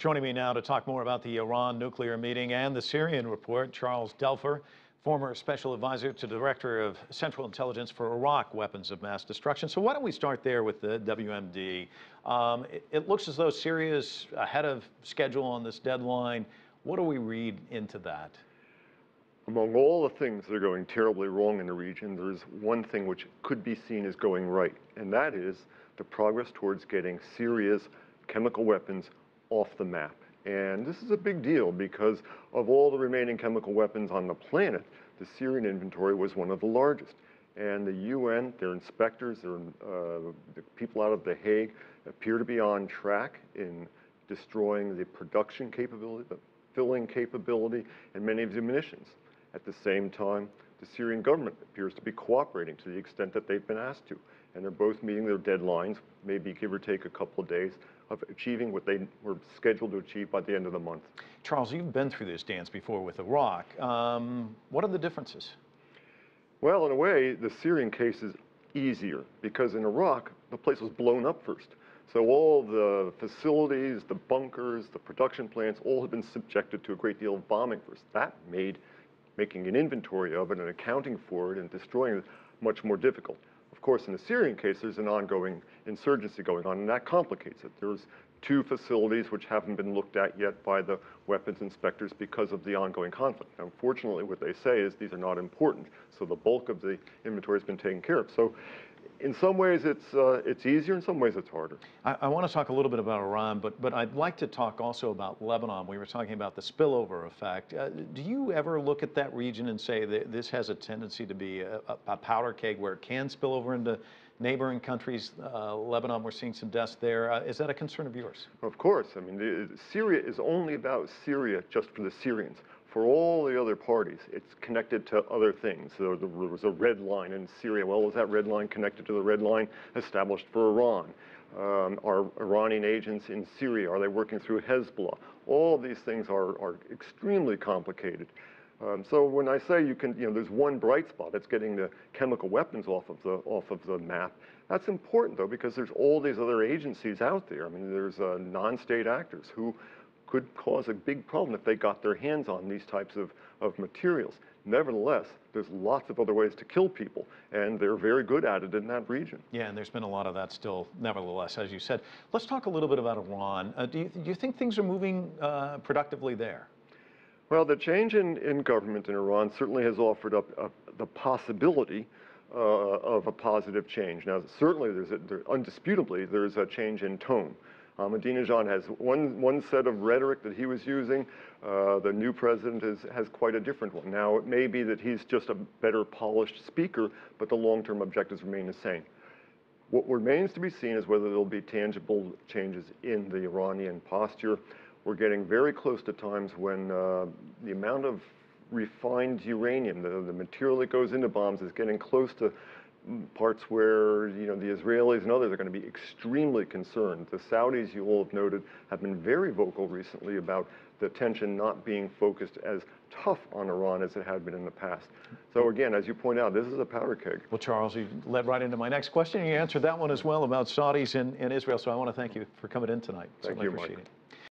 Joining me now to talk more about the Iran nuclear meeting and the Syrian report, Charles Duelfer, former special advisor to Director of Central Intelligence for Iraq Weapons of Mass Destruction. So why don't we start there with the WMD? It looks as though Syria is ahead of schedule on this deadline. What do we read into that? Among all the things that are going terribly wrong in the region, there's one thing which could be seen as going right, and that is the progress towards getting Syria's chemical weapons off the map. And this is a big deal because of all the remaining chemical weapons on the planet, the Syrian inventory was one of the largest. And the UN, their inspectors, the people out of The Hague appear to be on track in destroying the production capability, the filling capability, and many of the munitions. At the same time, the Syrian government appears to be cooperating to the extent that they've been asked to. And they're both meeting their deadlines, maybe give or take a couple of days, of achieving what they were scheduled to achieve by the end of the month. Charles, you've been through this dance before with Iraq. What are the differences? Well, in a way, the Syrian case is easier because in Iraq, the place was blown up first. So all the facilities, the bunkers, the production plants, all have been subjected to a great deal of bombing first. That made making an inventory of it and accounting for it and destroying it much more difficult. Of course, in the Syrian case, there's an ongoing insurgency going on, and that complicates it. There's two facilities which haven't been looked at yet by the weapons inspectors because of the ongoing conflict. Now, unfortunately, what they say is these are not important, so the bulk of the inventory has been taken care of. So in some ways, it's easier. In some ways, it's harder. I want to talk a little bit about Iran, but I'd like to talk also about Lebanon. We were talking about the spillover effect. Do you ever look at that region and say that this has a tendency to be a powder keg where it can spill over into neighboring countries? Lebanon, we're seeing some deaths there. Is that a concern of yours? Of course. I mean, Syria is only about Syria just for the Syrians. For all the other parties, it's connected to other things. So there was a red line in Syria. Well, is that red line connected to the red line established for Iran? Are Iranian agents in Syria, are they working through Hezbollah? All these things are extremely complicated. So when I say there's one bright spot, it's getting the chemical weapons off of the map. That's important though, because there's all these other agencies out there. I mean, there's non-state actors who could cause a big problem if they got their hands on these types of materials. Nevertheless, there's lots of other ways to kill people, and they're very good at it in that region. Yeah, and there's been a lot of that still, nevertheless, as you said. Let's talk a little bit about Iran. Do you think things are moving productively there? Well, the change in government in Iran certainly has offered up the possibility of a positive change. Now, certainly, undisputably, there's a change in tone. Ahmadinejad has one set of rhetoric that he was using. The new president has quite a different one. Now, it may be that he's just a better polished speaker, but the long-term objectives remain the same. What remains to be seen is whether there'll be tangible changes in the Iranian posture. We're getting very close to times when the amount of refined uranium, the material that goes into bombs, is getting close to parts where the Israelis and others are going to be extremely concerned. The Saudis, you all have noted, have been very vocal recently about the tension not being focused as tough on Iran as it had been in the past. So again, as you point out, this is a powder keg. Well, Charles, you led right into my next question. You answered that one as well about Saudis and Israel, so I want to thank you for coming in tonight. Thank you, Mike.